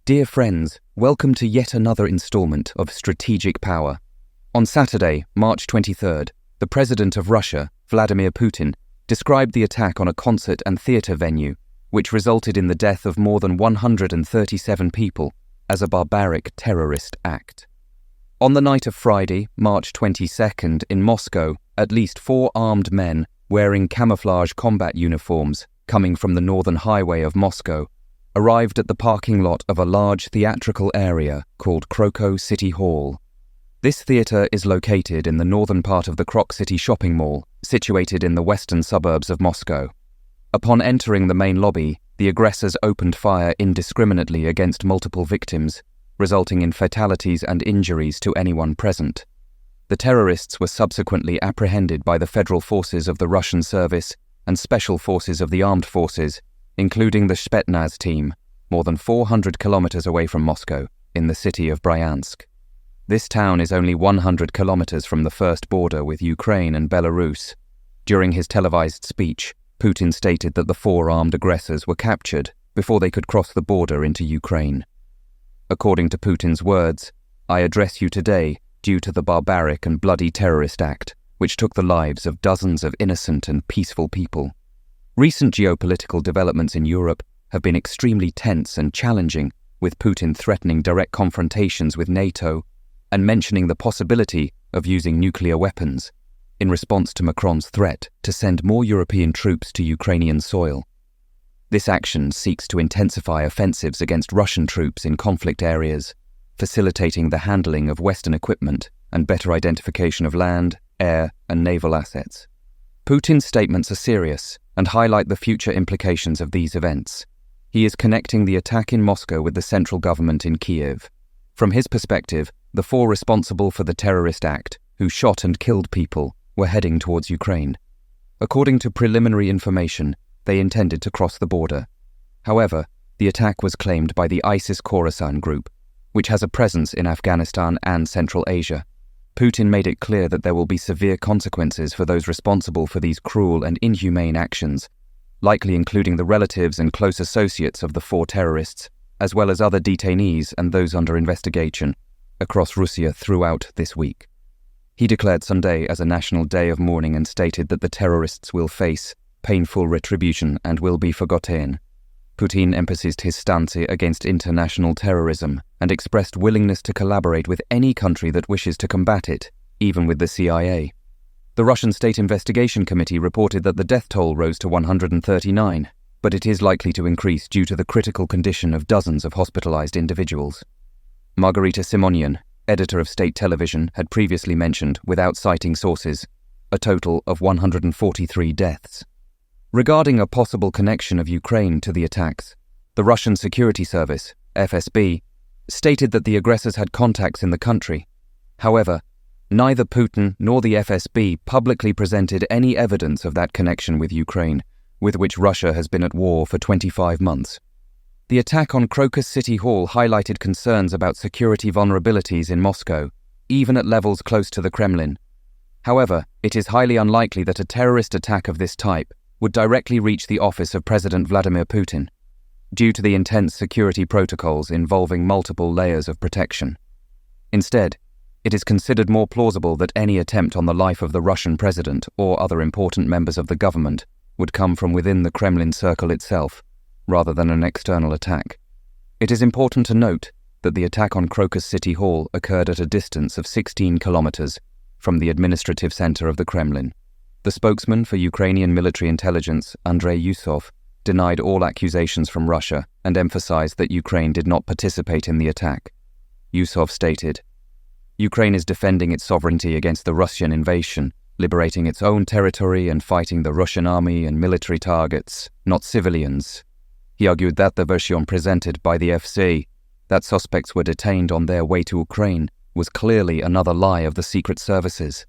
Dear friends, welcome to yet another installment of Strategic Power. On Saturday, March 23rd, the President of Russia, Vladimir Putin, described the attack on a concert and theatre venue, which resulted in the death of more than 137 people, as a barbaric terrorist act. On the night of Friday, March 22nd, in Moscow, at least 4 armed men wearing camouflage combat uniforms coming from the northern highway of Moscow arrived at the parking lot of a large theatrical area called Croco City Hall. This theatre is located in the northern part of the Croc City shopping mall, situated in the western suburbs of Moscow. Upon entering the main lobby, the aggressors opened fire indiscriminately against multiple victims, resulting in fatalities and injuries to anyone present. The terrorists were subsequently apprehended by the federal forces of the Russian service and special forces of the armed forces, including the Spetsnaz team, more than 400 kilometers away from Moscow, in the city of Bryansk. This town is only 100 kilometers from the first border with Ukraine and Belarus. During his televised speech, Putin stated that the 4 armed aggressors were captured before they could cross the border into Ukraine. According to Putin's words, "I address you today due to the barbaric and bloody terrorist act, which took the lives of dozens of innocent and peaceful people." Recent geopolitical developments in Europe have been extremely tense and challenging, with Putin threatening direct confrontations with NATO and mentioning the possibility of using nuclear weapons in response to Macron's threat to send more European troops to Ukrainian soil. This action seeks to intensify offensives against Russian troops in conflict areas, facilitating the handling of Western equipment and better identification of land, air, and naval assets. Putin's statements are serious and highlight the future implications of these events. He is connecting the attack in Moscow with the central government in Kiev. From his perspective, the 4 responsible for the terrorist act, who shot and killed people, were heading towards Ukraine. According to preliminary information, they intended to cross the border. However, the attack was claimed by the ISIS Khorasan group, which has a presence in Afghanistan and Central Asia. Putin made it clear that there will be severe consequences for those responsible for these cruel and inhumane actions, likely including the relatives and close associates of the 4 terrorists, as well as other detainees and those under investigation, across Russia throughout this week. He declared Sunday as a national day of mourning and stated that the terrorists will face painful retribution and will be forgotten. Putin emphasized his stance against international terrorism and expressed willingness to collaborate with any country that wishes to combat it, even with the CIA. The Russian State Investigation Committee reported that the death toll rose to 139, but it is likely to increase due to the critical condition of dozens of hospitalized individuals. Margarita Simonian, editor of state television, had previously mentioned, without citing sources, a total of 143 deaths. Regarding a possible connection of Ukraine to the attacks, the Russian Security Service, FSB, stated that the aggressors had contacts in the country. However, neither Putin nor the FSB publicly presented any evidence of that connection with Ukraine, with which Russia has been at war for 25 months. The attack on Croco City Hall highlighted concerns about security vulnerabilities in Moscow, even at levels close to the Kremlin. However, it is highly unlikely that a terrorist attack of this type would directly reach the office of President Vladimir Putin, due to the intense security protocols involving multiple layers of protection. Instead, it is considered more plausible that any attempt on the life of the Russian president or other important members of the government would come from within the Kremlin circle itself, rather than an external attack. It is important to note that the attack on Croco City Hall occurred at a distance of 16 kilometers from the administrative center of the Kremlin. The spokesman for Ukrainian military intelligence, Andrei Yusov, denied all accusations from Russia and emphasized that Ukraine did not participate in the attack. Yusov stated, "Ukraine is defending its sovereignty against the Russian invasion, liberating its own territory and fighting the Russian army and military targets, not civilians." He argued that the version presented by the FC, that suspects were detained on their way to Ukraine, was clearly another lie of the secret services.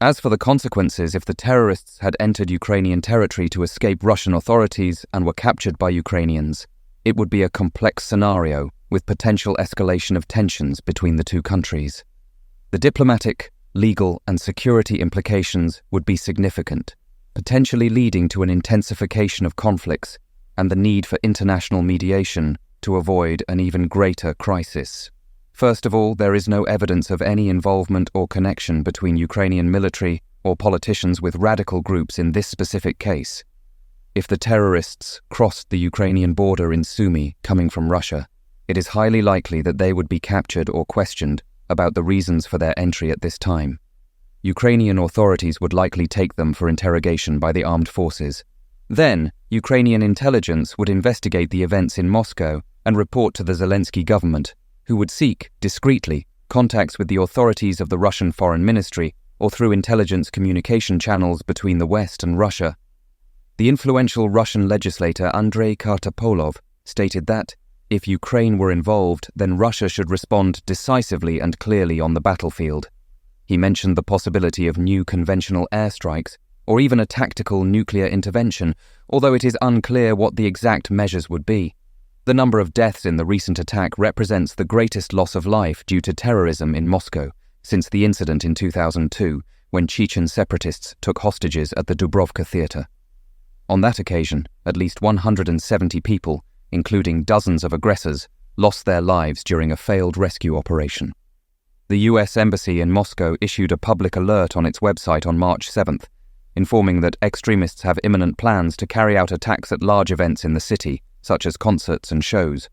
As for the consequences if the terrorists had entered Ukrainian territory to escape Russian authorities and were captured by Ukrainians, it would be a complex scenario with potential escalation of tensions between the 2 countries. The diplomatic, legal, and security implications would be significant, potentially leading to an intensification of conflicts and the need for international mediation to avoid an even greater crisis. First of all, there is no evidence of any involvement or connection between Ukrainian military or politicians with radical groups in this specific case. If the terrorists crossed the Ukrainian border in Sumy coming from Russia, it is highly likely that they would be captured or questioned about the reasons for their entry at this time. Ukrainian authorities would likely take them for interrogation by the armed forces. Then, Ukrainian intelligence would investigate the events in Moscow and report to the Zelensky government, who would seek, discreetly, contacts with the authorities of the Russian Foreign Ministry or through intelligence communication channels between the West and Russia. The influential Russian legislator Andrei Kartapolov stated that, if Ukraine were involved, then Russia should respond decisively and clearly on the battlefield. He mentioned the possibility of new conventional airstrikes or even a tactical nuclear intervention, although it is unclear what the exact measures would be. The number of deaths in the recent attack represents the greatest loss of life due to terrorism in Moscow since the incident in 2002, when Chechen separatists took hostages at the Dubrovka theatre. On that occasion, at least 170 people, including dozens of aggressors, lost their lives during a failed rescue operation. The US Embassy in Moscow issued a public alert on its website on March 7th, informing that extremists have imminent plans to carry out attacks at large events in the city, such as concerts and shows.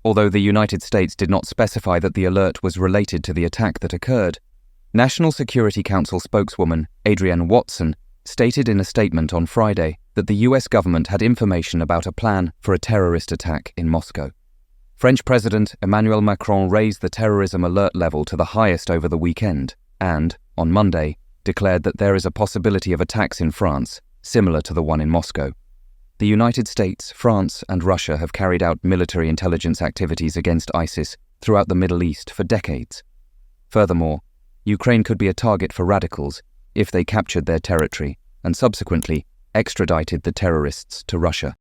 Although the United States did not specify that the alert was related to the attack that occurred, National Security Council spokeswoman Adrienne Watson stated in a statement on Friday that the US government had information about a plan for a terrorist attack in Moscow. French President Emmanuel Macron raised the terrorism alert level to the highest over the weekend and, on Monday, declared that there is a possibility of attacks in France, similar to the one in Moscow. The United States, France, and Russia have carried out military intelligence activities against ISIS throughout the Middle East for decades. Furthermore, Ukraine could be a target for radicals if they captured their territory and subsequently extradited the terrorists to Russia.